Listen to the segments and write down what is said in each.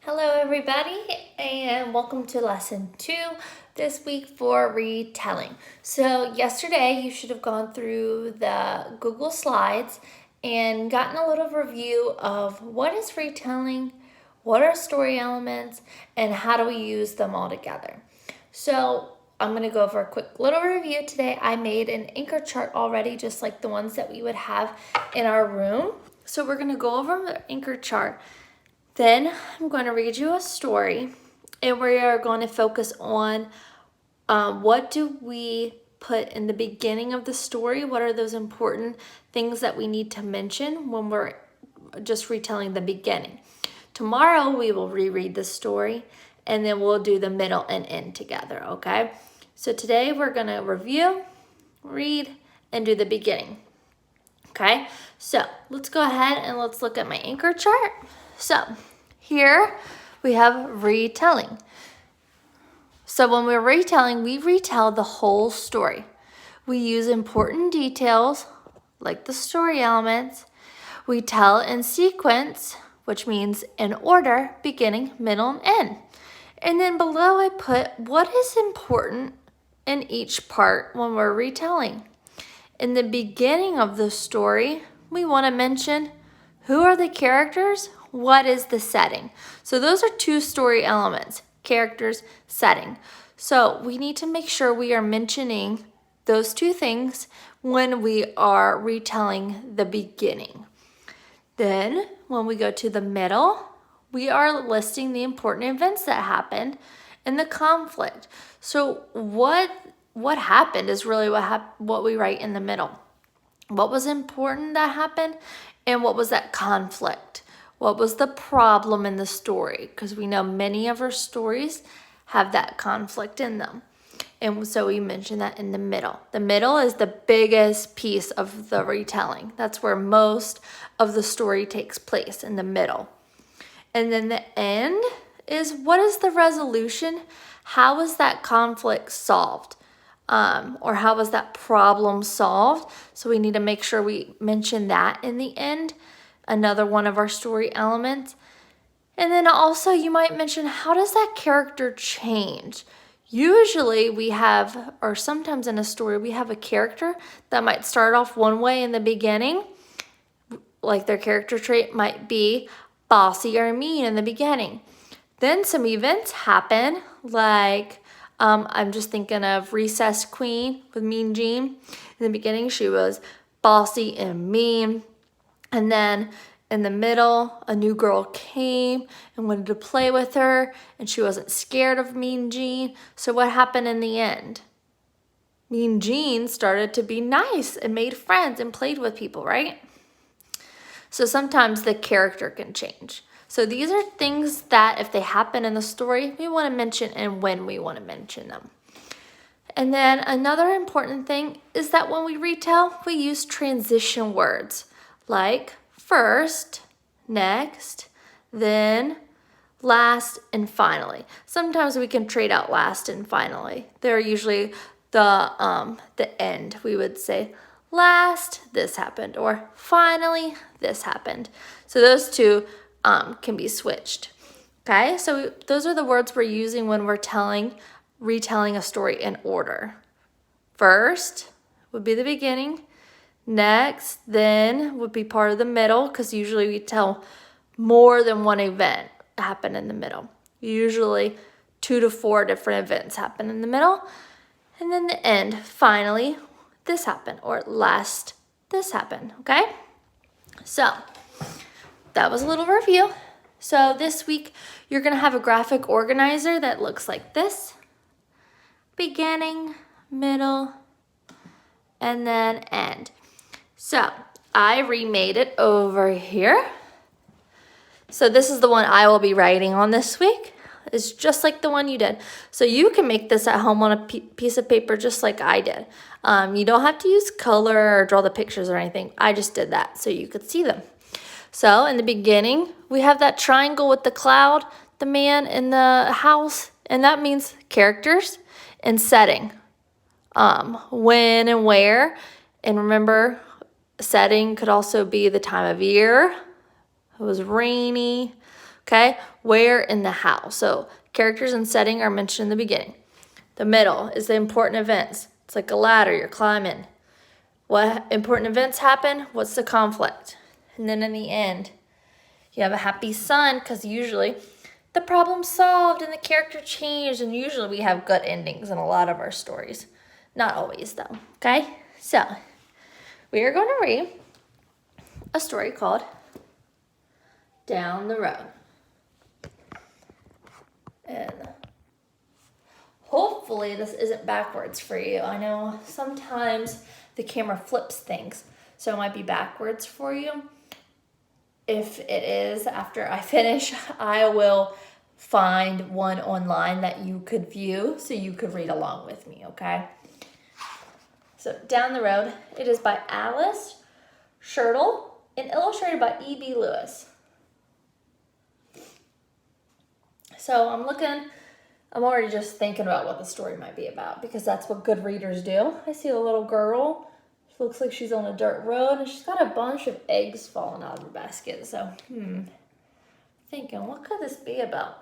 Hello everybody and welcome to lesson 2 this week for retelling. So yesterday you should have gone through the Google Slides and gotten a little review of what is retelling, what are story elements, and how do we use them all together. So I'm going to go over a quick little review today. I made an anchor chart already, just like the ones that we would have in our room. So we're going to go over the anchor chart. Then I'm going to read you a story, and we are going to focus on what do we put in the beginning of the story? What are those important things that we need to mention when we're just retelling the beginning? Tomorrow we will reread the story, and then we'll do the middle and end together, okay? So today we're going to review, read, and do the beginning. Okay, so let's go ahead and let's look at my anchor chart. So here we have retelling. So when we're retelling, we retell the whole story. We use important details like the story elements. We tell in sequence, which means in order, beginning, middle, and end. And then below I put what is important in each part when we're retelling. In the beginning of the story, we want to mention who are the characters, what is the setting. So those are two story elements, characters, setting. So we need to make sure we are mentioning those two things when we are retelling the beginning. Then when we go to the middle, we are listing the important events that happened and the conflict. So what happened is really what we write in the middle. What was important that happened, and what was that conflict? What was the problem in the story? Because we know many of our stories have that conflict in them. And so we mention that in the middle. The middle is the biggest piece of the retelling. That's where most of the story takes place, in the middle. And then the end is, what is the resolution? How is that conflict solved? Or how was that problem solved? So we need to make sure we mention that in the end, another one of our story elements. And then also you might mention, how does that character change? Usually we have, or sometimes in a story, we have a character that might start off one way in the beginning, like their character trait might be bossy or mean in the beginning. Then some events happen, like I'm just thinking of Recess Queen with Mean Jean. In the beginning, she was bossy and mean. And then in the middle, a new girl came and wanted to play with her, and she wasn't scared of Mean Jean. So what happened in the end? Mean Jean started to be nice and made friends and played with people, right? So sometimes the character can change. So these are things that if they happen in the story, we want to mention and when we want to mention them. And then another important thing is that when we retell, we use transition words like first, next, then, last, and finally. Sometimes we can trade out last and finally. They're usually the end. We would say last, this happened, or finally, this happened. So those two can be switched. Okay, so those are the words we're using when we're retelling a story in order. First would be the beginning. Next, then would be part of the middle, because usually we tell more than one event happen in the middle. Usually 2 to 4 different events happen in the middle. And then the end, finally, this happened, or last, this happened, okay? So that was a little review. So this week, you're going to have a graphic organizer that looks like this. Beginning, middle, and then end. So I remade it over here. So this is the one I will be writing on this week. It's just like the one you did. So you can make this at home on a piece of paper just like I did. You don't have to use color or draw the pictures or anything. I just did that so you could see them. So in the beginning, we have that triangle with the cloud, the man in the house, and that means characters and setting. When and where. And remember, setting could also be the time of year. It was rainy, Okay, where in the house? So characters and setting are mentioned in the beginning. The middle is the important events. It's like a ladder you're climbing. What important events happen? What's the conflict? And then in the end, you have a happy son because usually the problem's solved and the character changed, and usually we have good endings in a lot of our stories. Not always though, okay? So we are going to read a story called Down the Road. And hopefully this isn't backwards for you. I know sometimes the camera flips things, so it might be backwards for you. If it is, after I finish, I will find one online that you could view so you could read along with me, okay? So Down the Road, it is by Alice Schertle and illustrated by E.B. Lewis. So I'm already just thinking about what the story might be about because that's what good readers do. I see a little girl. She looks like she's on a dirt road and she's got a bunch of eggs falling out of her basket. So, thinking, what could this be about?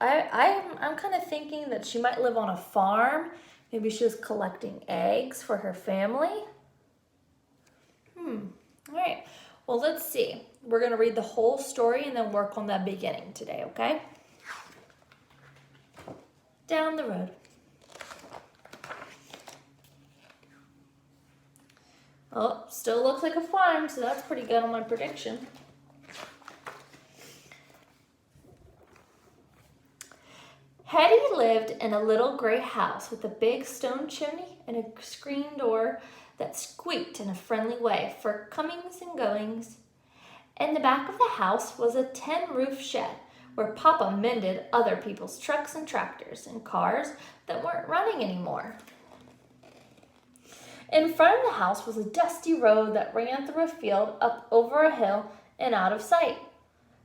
I'm kind of thinking that she might live on a farm. Maybe she was collecting eggs for her family. All right. Well, let's see. We're going to read the whole story and then work on that beginning today, okay? Down the road. Oh, still looks like a farm, so that's pretty good on my prediction. Hetty lived in a little gray house with a big stone chimney and a screen door that squeaked in a friendly way for comings and goings. In the back of the house was a tin-roof shed where Papa mended other people's trucks and tractors and cars that weren't running anymore. In front of the house was a dusty road that ran through a field up over a hill and out of sight.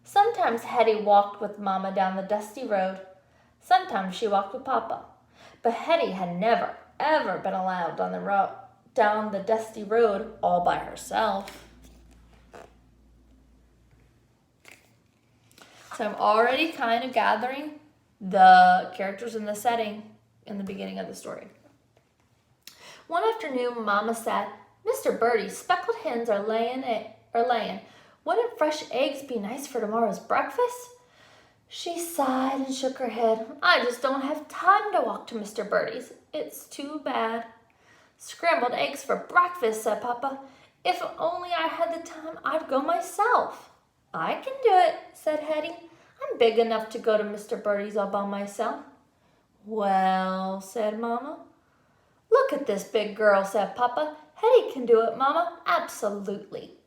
Sometimes Hetty walked with Mama down the dusty road. Sometimes she walked with Papa. But Hetty had never, ever been allowed down the dusty road all by herself. So I'm already kind of gathering the characters and the setting in the beginning of the story. One afternoon, Mama said, "Mr. Birdie's speckled hens are laying. Wouldn't fresh eggs be nice for tomorrow's breakfast?" She sighed and shook her head. "I just don't have time to walk to Mr. Birdie's. It's too bad." "Scrambled eggs for breakfast," said Papa. "If only I had the time, I'd go myself." "I can do it," said Hetty. "I'm big enough to go to Mr. Birdie's all by myself." "Well," said Mama. "Look at this big girl," said Papa. "Hetty can do it, Mama. Absolutely."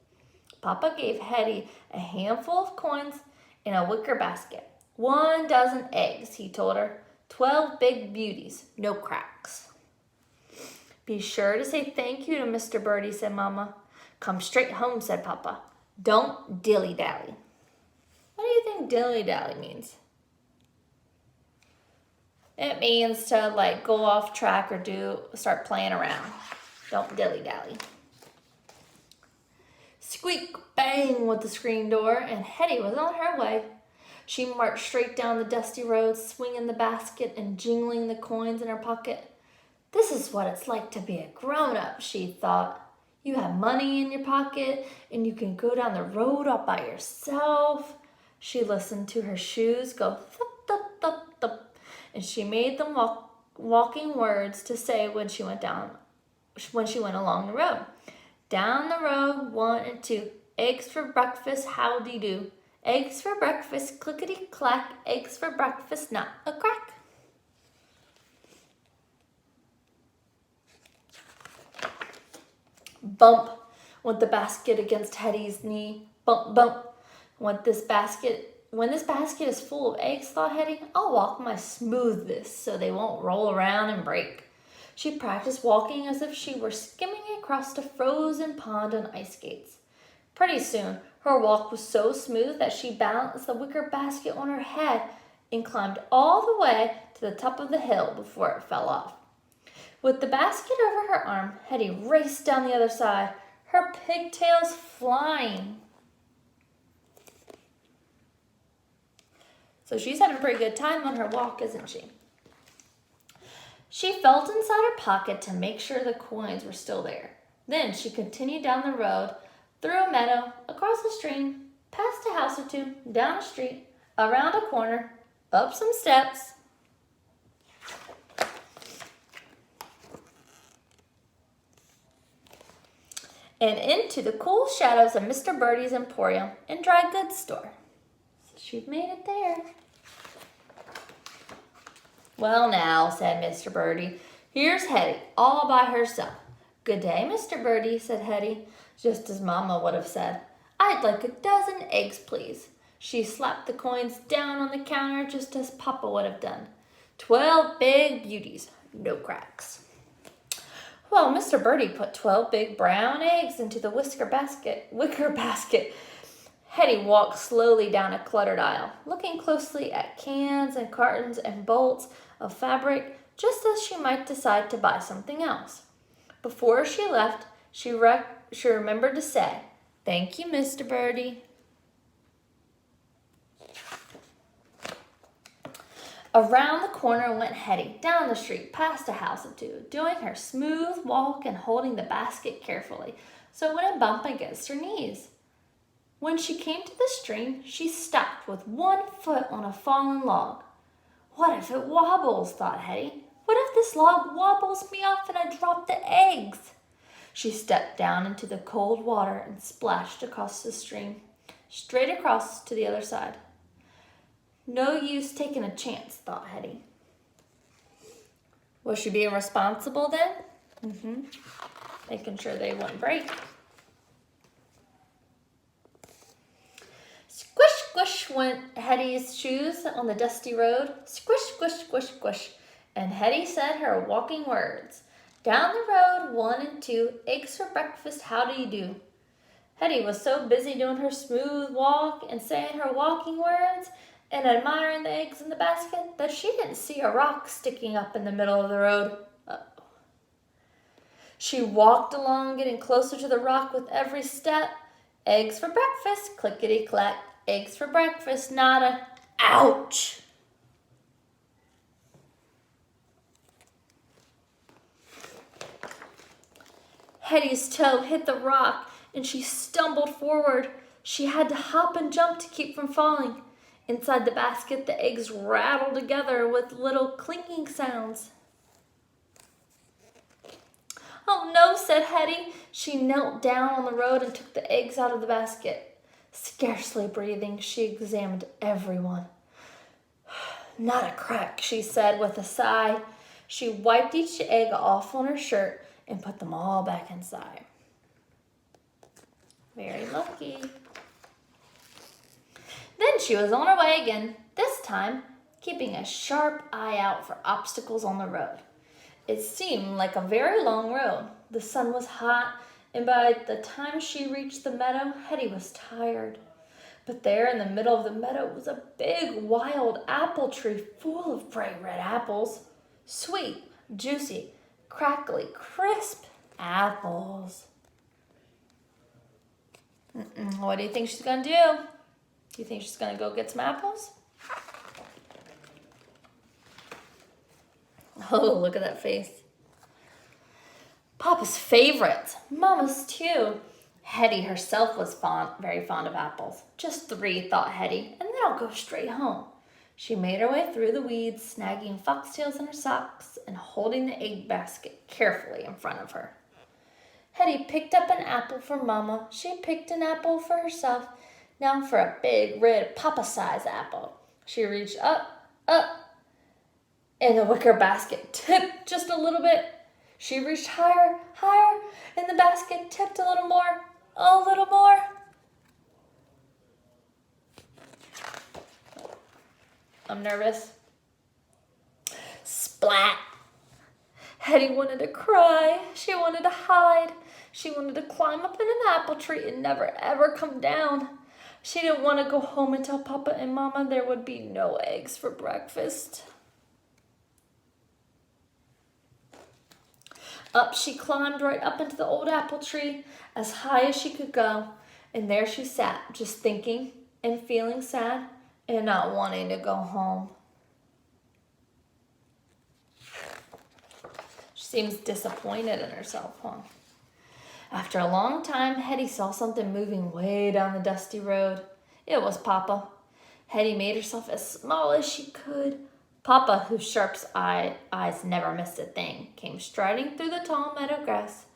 Papa gave Hetty a handful of coins in a wicker basket. 1 dozen eggs, he told her. 12 big beauties, no cracks. "Be sure to say thank you to Mr. Birdie," said Mama. "Come straight home," said Papa. "Don't dilly-dally." What do you think dilly-dally means? It means to go off track or start playing around. Don't dilly-dally. Squeak, bang went the screen door, and Hetty was on her way. She marched straight down the dusty road, swinging the basket and jingling the coins in her pocket. "This is what it's like to be a grown-up," she thought. "You have money in your pocket, and you can go down the road all by yourself." She listened to her shoes go thup, thup, thup, thup, and she made them walking words to say when she went along the road. Down the road, 1 and 2. Eggs for breakfast, howdy-do. Eggs for breakfast, clickety-clack. Eggs for breakfast, not a crack. Bump went the basket against Hetty's knee. Bump, bump went this basket. When this basket is full of eggs, thought Hetty, I'll walk my smoothest so they won't roll around and break. She practiced walking as if she were skimming across a frozen pond on ice skates. Pretty soon, her walk was so smooth that she balanced the wicker basket on her head and climbed all the way to the top of the hill before it fell off. With the basket over her arm, Hetty raced down the other side, her pigtails flying. So she's having a pretty good time on her walk, isn't she? She felt inside her pocket to make sure the coins were still there. Then she continued down the road, through a meadow, across a stream, past a house or two, down a street, around a corner, up some steps, and into the cool shadows of Mr. Birdie's Emporium and Dry Goods Store. So she made it there. Well now, said Mr. Birdie, here's Hetty, all by herself. Good day, Mr. Birdie, said Hetty, just as Mama would have said. I'd like a dozen eggs, please. She slapped the coins down on the counter just as Papa would have done. 12 big beauties, no cracks. Well, Mr. Birdie put 12 big brown eggs into the wicker basket. Hetty walked slowly down a cluttered aisle, looking closely at cans and cartons and bolts of fabric, just as she might decide to buy something else. Before she left, she remembered to say, "Thank you, Mr. Birdie." Around the corner went Hetty, down the street, past a house or two, doing her smooth walk and holding the basket carefully, so it wouldn't bump against her knees. When she came to the stream, she stopped with one foot on a fallen log. What if it wobbles, thought Hetty. What if this log wobbles me off and I drop the eggs? She stepped down into the cold water and splashed across the stream, straight across to the other side. No use taking a chance, thought Hetty. Was she being responsible then? Making sure they wouldn't break. Squish, squish went Hetty's shoes on the dusty road. Squish, squish, squish, squish. And Hetty said her walking words. Down the road, 1 and 2, eggs for breakfast, how do you do? Hetty was so busy doing her smooth walk and saying her walking words and admiring the eggs in the basket that she didn't see a rock sticking up in the middle of the road. She walked along, getting closer to the rock with every step. Eggs for breakfast, clickety-clack. Eggs for breakfast, nada. Ouch! Hetty's toe hit the rock and she stumbled forward. She had to hop and jump to keep from falling. Inside the basket, the eggs rattled together with little clinking sounds. Oh no, said Hetty. She knelt down on the road and took the eggs out of the basket. Scarcely breathing, she examined everyone. Not a crack, she said with a sigh. She wiped each egg off on her shirt and put them all back inside. Very lucky. Then she was on her way again, this time keeping a sharp eye out for obstacles on the road. It seemed like a very long road. The sun was hot, and by the time she reached the meadow, Hetty was tired. But there in the middle of the meadow was a big wild apple tree full of bright red apples. Sweet, juicy, crackly, crisp apples. What do you think she's going to do? Do you think she's going to go get some apples? Oh, look at that face. Papa's favorites. Mama's too. Hetty herself was very fond of apples. Just 3, thought Hetty, and then I'll go straight home. She made her way through the weeds, snagging foxtails in her socks and holding the egg basket carefully in front of her. Hetty picked up an apple for Mama. She picked an apple for herself. Now for a big, red, Papa-sized apple. She reached up, and the wicker basket tipped just a little bit. She reached higher, and the basket tipped a little more. I'm nervous. Splat! Hetty wanted to cry. She wanted to hide. She wanted to climb up in an apple tree and never ever come down. She didn't want to go home and tell Papa and Mama there would be no eggs for breakfast. Up she climbed right up into the old apple tree, as high as she could go, and there she sat, just thinking and feeling sad and not wanting to go home. She seems disappointed in herself, huh? After a long time, Hetty saw something moving way down the dusty road. It was Papa. Hetty made herself as small as she could. Papa, whose sharp eyes never missed a thing, came striding through the tall meadow grass.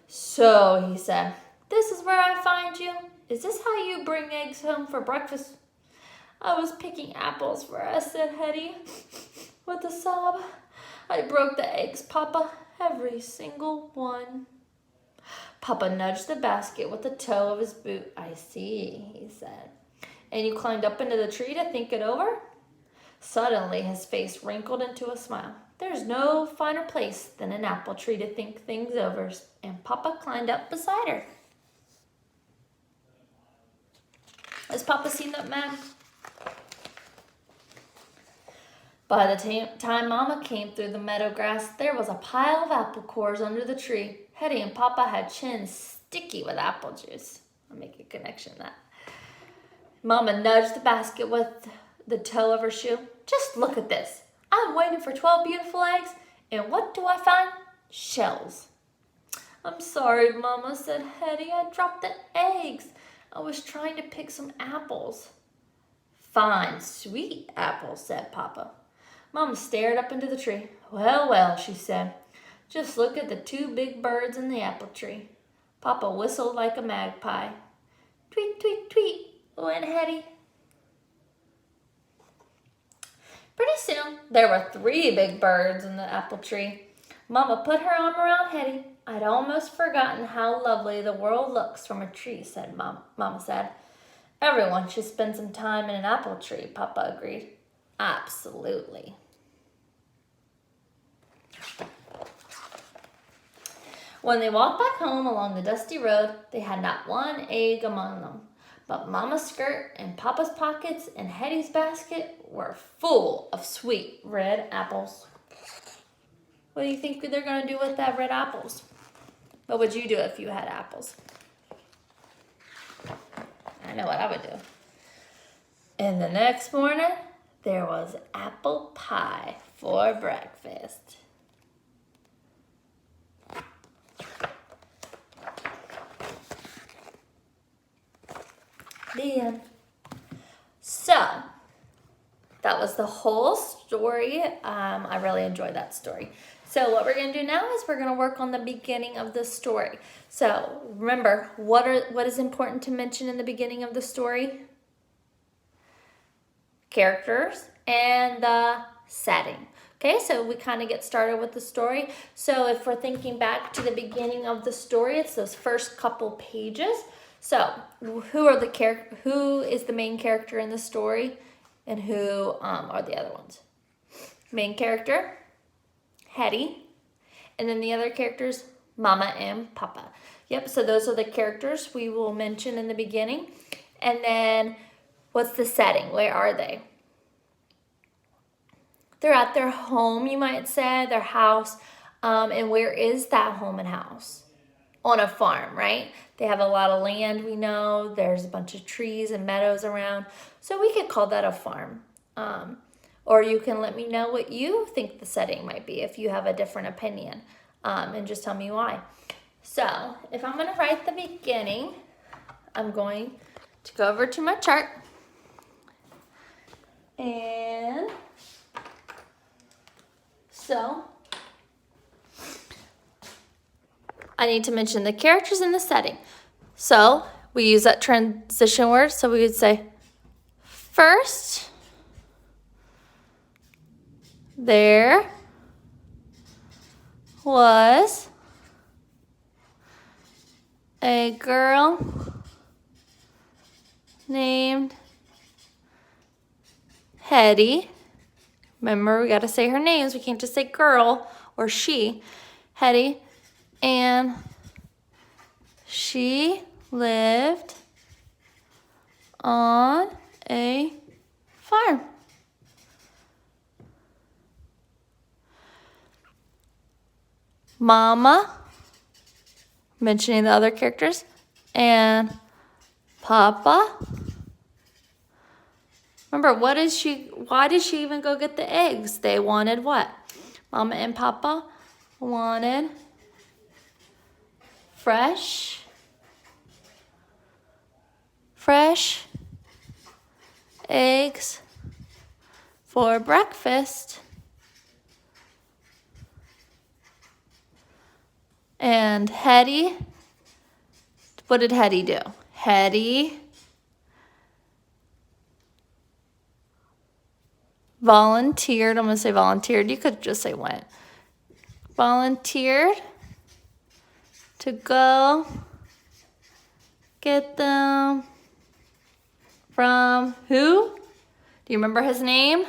"So," he said, "this is where I find you? Is this how you bring eggs home for breakfast?" "I was picking apples for us," said Hetty, with a sob. "I broke the eggs, Papa, every single one." Papa nudged the basket with the toe of his boot. "I see," he said. "And you climbed up into the tree to think it over?" Suddenly, his face wrinkled into a smile. "There's no finer place than an apple tree to think things over," and Papa climbed up beside her. Has Papa seen that map? By the time Mama came through the meadow grass, there was a pile of apple cores under the tree. Hetty and Papa had chins sticky with apple juice. I'll make a connection to that. Mama nudged the basket with the toe of her shoe. "Just look at this. I'm waiting for 12 beautiful eggs, and what do I find? Shells." "I'm sorry, Mama," said Hetty. "I dropped the eggs. I was trying to pick some apples." "Fine, sweet apples," said Papa. Mama stared up into the tree. "Well, well," she said. "Just look at the two big birds in the apple tree." Papa whistled like a magpie. "Tweet, tweet, tweet," went Hetty. Pretty soon, there were 3 big birds in the apple tree. Mama put her arm around Hetty. "I'd almost forgotten how lovely the world looks from a tree," said Mama said. "Everyone should spend some time in an apple tree," Papa agreed. "Absolutely." When they walked back home along the dusty road, they had not one egg among them. But Mama's skirt and Papa's pockets and Hetty's basket were full of sweet red apples. What do you think they're going to do with that red apples? What would you do if you had apples? I know what I would do. And the next morning, there was apple pie for breakfast. The end. So, that was the whole story. I really enjoyed that story. So what we're going to do now is we're going to work on the beginning of the story. So remember, what is important to mention in the beginning of the story? Characters and the setting. Okay, so we kind of get started with the story. So if we're thinking back to the beginning of the story, it's those first couple pages. So who is the main character in the story, and who are the other ones? Main character, Hetty, and then the other characters, Mama and Papa. Yep, so those are the characters we will mention in the beginning. And then what's the setting? Where are they? They're at their home, you might say, their house. And where is that home and house? On a farm, right? They have a lot of land, we know. There's a bunch of trees and meadows around. So we could call that a farm. Or you can let me know what you think the setting might be if you have a different opinion. And just tell me why. So if I'm going to write the beginning, I'm going to go over to my chart. And so I need to mention the characters in the setting. So we use that transition word. So we would say, first, there was a girl named Hetty. Remember, we got to say her names. We can't just say girl or she. Hetty. And she lived on a farm. Mama, mentioning the other characters, and Papa Remember, why did she even go get the eggs? They wanted what? Mama and Papa wanted fresh eggs for breakfast. And Hetty, what did Hetty do? Hetty volunteered. I'm going to say volunteered. You could just say went. Volunteered to go get them from who? Do you remember his name?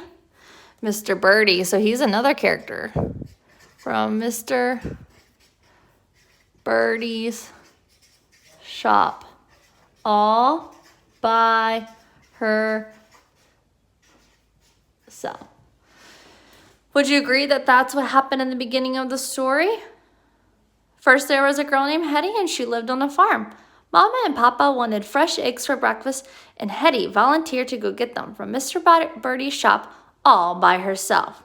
Mr. Birdie. So he's another character. From Mr. Birdie's shop. All by herself. Would you agree that that's what happened in the beginning of the story? First, there was a girl named Hetty, and she lived on a farm. Mama and Papa wanted fresh eggs for breakfast, and Hetty volunteered to go get them from Mr. Birdie's shop all by herself.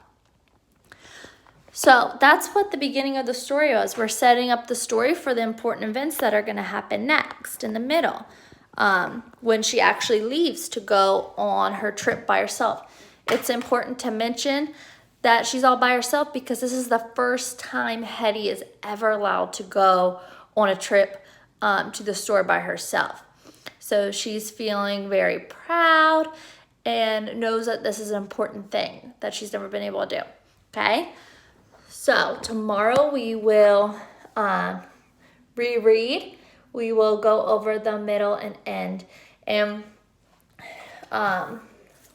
So that's what the beginning of the story was. We're setting up the story for the important events that are going to happen next in the middle, when she actually leaves to go on her trip by herself. It's important to mention that she's all by herself because this is the first time Hetty is ever allowed to go on a trip to the store by herself. So she's feeling very proud and knows that this is an important thing that she's never been able to do. Okay? So tomorrow we will reread. We will go over the middle and end. And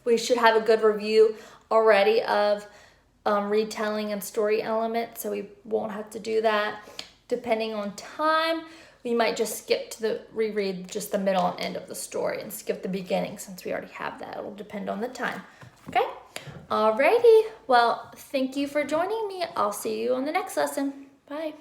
we should have a good review already of retelling and story elements, so we won't have to do that. Depending on time, we might just skip to the reread just the middle and end of the story and skip the beginning since we already have that. It'll depend on the time. Okay? Alrighty. Well, thank you for joining me. I'll see you on the next lesson. Bye.